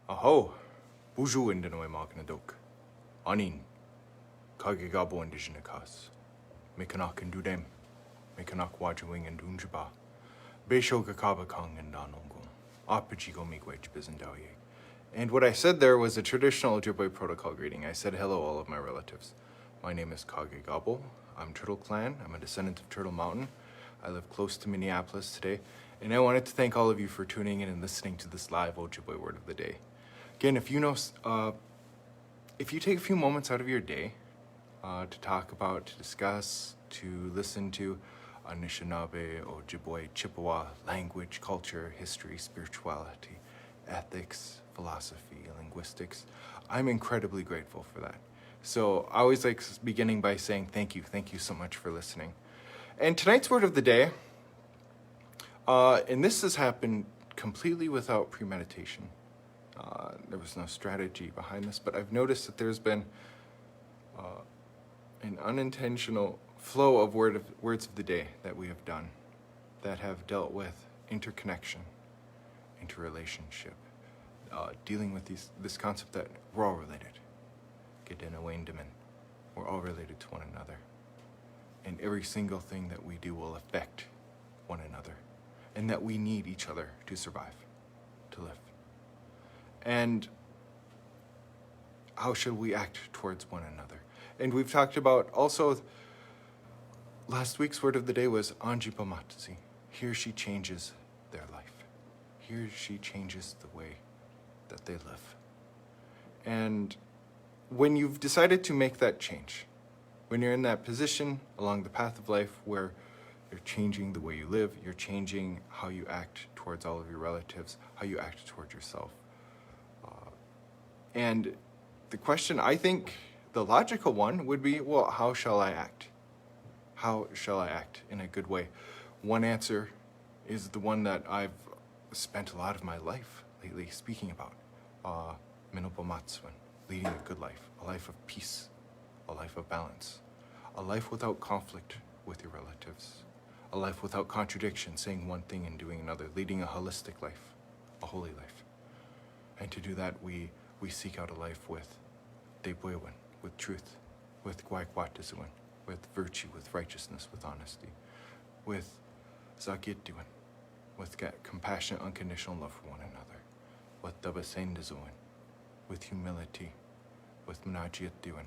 Aho, buju indanoy magnadok. Anin, kagegabo indigenakas. Mekanak and dudem, mekanak wajuing and dunjaba. Besho kakaba kong and danongum. Apajigo migwech bizendaoye. And what I said there was a traditional Ojibwe protocol greeting. I said hello, all of my relatives. My name is Kage Gabo. I'm Turtle Clan. I'm a descendant of Turtle Mountain. I live close to Minneapolis today. And I wanted to thank all of you for tuning in and listening to this live Ojibwe Word of the Day. Again, if you take a few moments out of your day to talk about, to discuss, to listen to Anishinaabe, Ojibwe, Chippewa, language, culture, history, spirituality, ethics, philosophy, linguistics, I'm incredibly grateful for that. So I always like beginning by saying thank you so much for listening. And tonight's word of the day, and this has happened completely without premeditation. There was no strategy behind this, but I've noticed that there's been an unintentional flow of words of the day that we have done that have dealt with interconnection, interrelationship, dealing with this concept that we're all related. We're all related to one another. And every single thing that we do will affect one another. And that we need each other to survive, to live. And how should we act towards one another? And we've talked about also, last week's word of the day was Ojibwe. Here she changes their life. Here she changes the way that they live. And when you've decided to make that change, when you're in that position along the path of life where you're changing the way you live, you're changing how you act towards all of your relatives, how you act towards yourself. And the question, I think, the logical one would be, well, how shall I act? How shall I act in a good way? One answer is the one that I've spent a lot of my life lately speaking about. Minopomatsuan, leading a good life, a life of peace, a life of balance, a life without conflict with your relatives, a life without contradiction, saying one thing and doing another, leading a holistic life, a holy life. And to do that, we seek out a life with Debwewan, with truth, with Qiqawtisin, with virtue, with righteousness, with honesty, with Zakitdiwan, with compassionate, unconditional love for one another, with Dabasendazuan, with humility, with Mnajiatdiwan,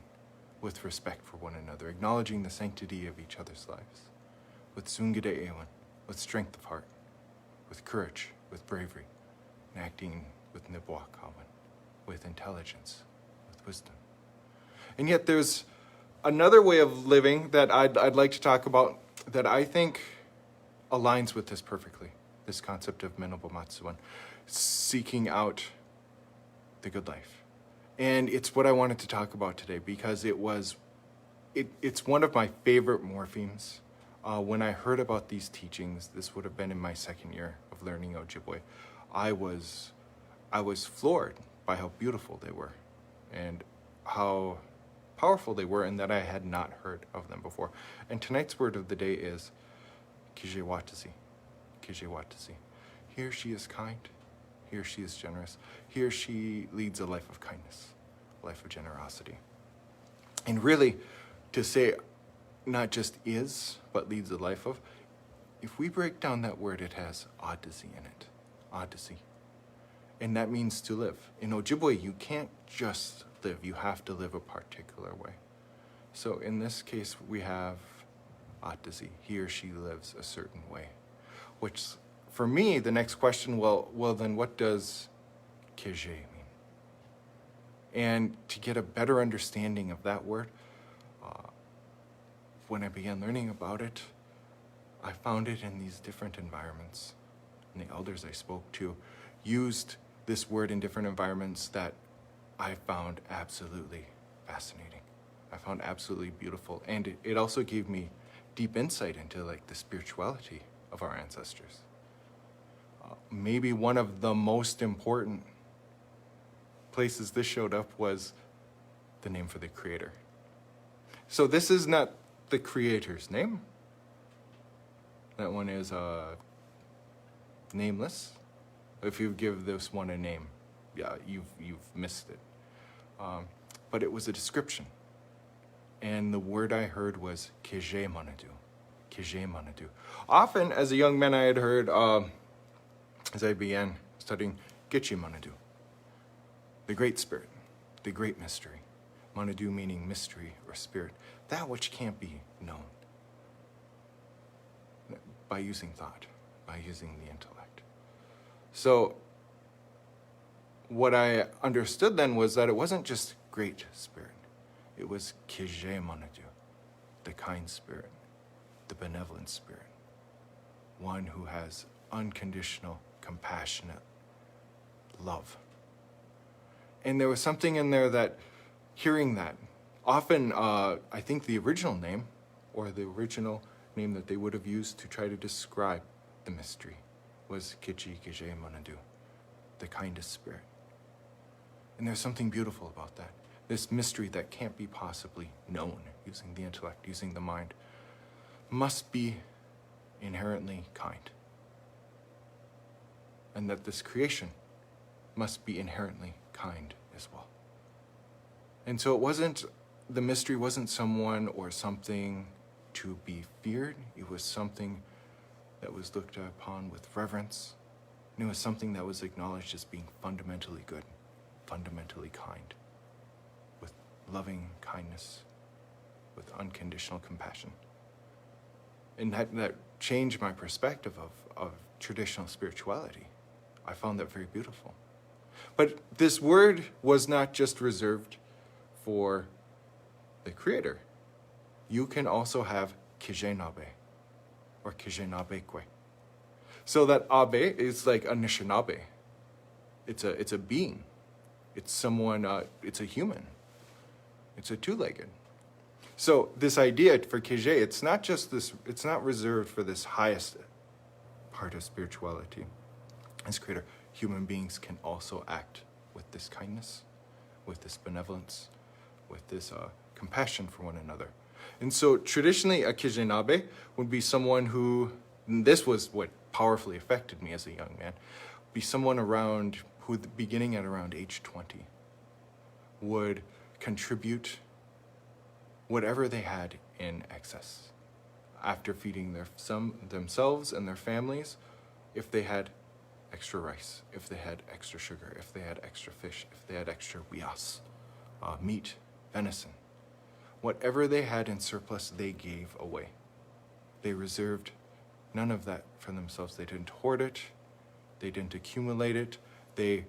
with respect for one another, acknowledging the sanctity of each other's lives, with Sungadeewan, with strength of heart, with courage, with bravery, and acting with Nibwakawan, with intelligence, with wisdom. And yet there's another way of living that I'd like to talk about that I think aligns with this perfectly, this concept of Minopomatsuan, seeking out the good life. And it's what I wanted to talk about today because it's one of my favorite morphemes. When I heard about these teachings, this would have been in my second year of learning Ojibwe, I was floored by how beautiful they were and how powerful they were, and that I had not heard of them before. And tonight's word of the day is Gizhewaadizi. Gizhewaadizi. Here she is kind. Here she is generous. Here she leads a life of kindness, a life of generosity. And really, to say not just is, but leads a life of, if we break down that word, it has Adizi in it. Adizi. And that means to live. In Ojibwe, you can't just live. You have to live a particular way. So in this case, we have Adizi. He or she lives a certain way. Which, for me, the next question, well, then what does Gizhe mean? And to get a better understanding of that word, when I began learning about it, I found it in these different environments. And the elders I spoke to used this word in different environments that I found absolutely fascinating. I found absolutely beautiful. And it also gave me deep insight into like the spirituality of our ancestors. Maybe one of the most important places this showed up was the name for the creator. So this is not the creator's name. That one is nameless. If you give this one a name, yeah, you've missed it. But it was a description. And the word I heard was Gizhewaadizi. Gizhewaadizi. Often, as a young man, I had heard, as I began studying, Gizhewaadizi, the Great Spirit, the Great Mystery. Manadu meaning mystery or spirit, that which can't be known by using thought, by using the intellect. So what I understood then was that it wasn't just Great Spirit. It was Gizhewaadizi, the kind spirit, the benevolent spirit, one who has unconditional, compassionate love. And there was something in there that, hearing that, often I think the original name, or the original name that they would have used to try to describe the mystery, was Gizhewaadizi, the kindest spirit. And there's something beautiful about that. This mystery that can't be possibly known using the intellect, using the mind, must be inherently kind. And that this creation must be inherently kind as well. And so the mystery wasn't someone or something to be feared. It was something that was looked upon with reverence. And it was something that was acknowledged as being fundamentally good, fundamentally kind, with loving kindness, with unconditional compassion. And that changed my perspective of traditional spirituality. I found that very beautiful. But this word was not just reserved for the Creator. You can also have Gizhenabe or Gizhenabekwe. So that Abe is like a Anishinaabe. It's a being. It's someone, it's a human. It's a two-legged. So this idea for Gizhe, it's not reserved for this highest part of spirituality. As Creator, human beings can also act with this kindness, with this benevolence, with this compassion for one another. And so traditionally, a Gizhenabe would be someone who, and this was what powerfully affected me as a young man, be someone who beginning at around age 20 would contribute whatever they had in excess after feeding themselves and their families. If they had extra rice, if they had extra sugar, if they had extra fish, if they had extra wias, meat, venison, whatever they had in surplus, they gave away. They reserved none of that for themselves. They didn't hoard it. They didn't accumulate it. They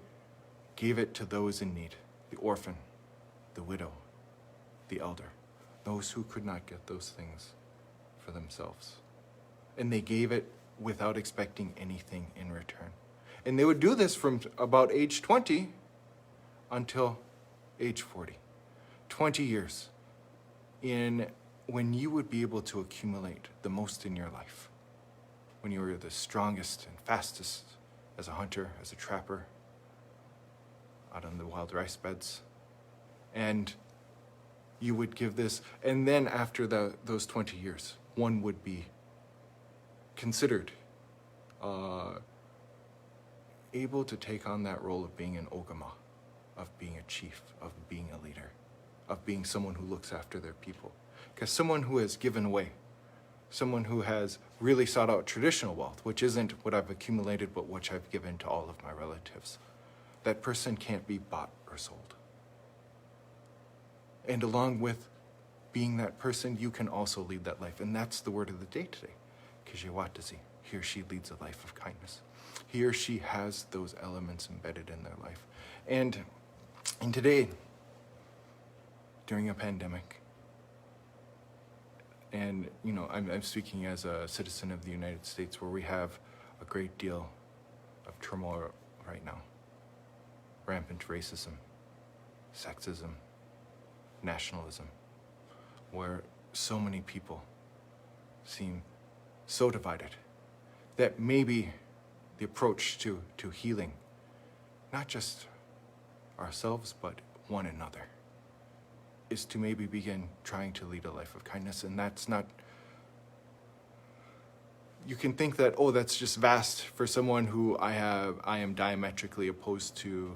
gave it to those in need, the orphan, the widow, the elder, those who could not get those things for themselves. And they gave it without expecting anything in return. And they would do this from about age 20 until age 40. 20 years when you would be able to accumulate the most in your life. When you were the strongest and fastest as a hunter, as a trapper, out on the wild rice beds. And you would give this, and then after those 20 years, one would be considered able to take on that role of being an ogama, of being a chief, of being a leader, of being someone who looks after their people. Because someone who has given away, someone who has really sought out traditional wealth, which isn't what I've accumulated, but which I've given to all of my relatives, that person can't be bought or sold. And along with being that person, you can also lead that life. And that's the word of the day today. Gizhewaadizi. He or she leads a life of kindness. He or she has those elements embedded in their life. And today, during a pandemic, and I'm speaking as a citizen of the United States, where we have a great deal of turmoil right now. Rampant racism, sexism, nationalism, where so many people seem so divided that maybe the approach to healing, not just ourselves, but one another, is to maybe begin trying to lead a life of kindness. And that's not, you can think that, that's just vast for someone who I am diametrically opposed to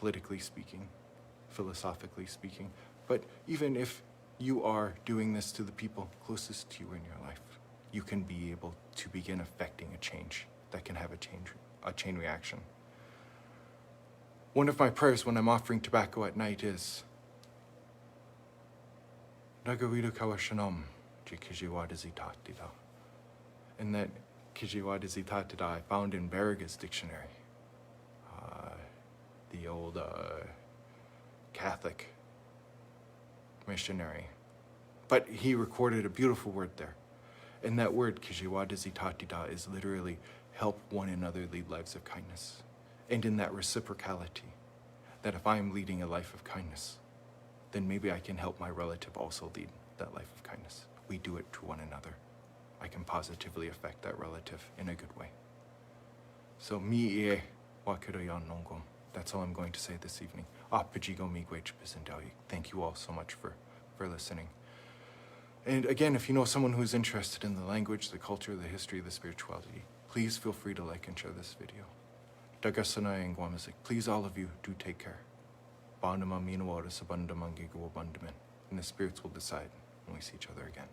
politically speaking, philosophically speaking. But even if you are doing this to the people closest to you in your life, you can be able to begin affecting a change that can have a chain reaction. One of my prayers when I'm offering tobacco at night is Nagawidu Kawashanom Gizhewaadizitaadidaa. And that Gizhewaadizitaadidaa I found in Berriga's dictionary, the old Catholic missionary. But he recorded a beautiful word there. And that word, Gizhewaadizitaadidaa, is literally help one another lead lives of kindness. And in that reciprocality, that if I'm leading a life of kindness, then maybe I can help my relative also lead that life of kindness. We do it to one another. I can positively affect that relative in a good way. So, mi wakirayan nongom. That's all I'm going to say this evening. Thank you all so much for listening. And again, if you know someone who's interested in the language, the culture, the history, the spirituality, please feel free to like and share this video. Dagasana and Guamazik, please all of you do take care. And the spirits will decide when we see each other again.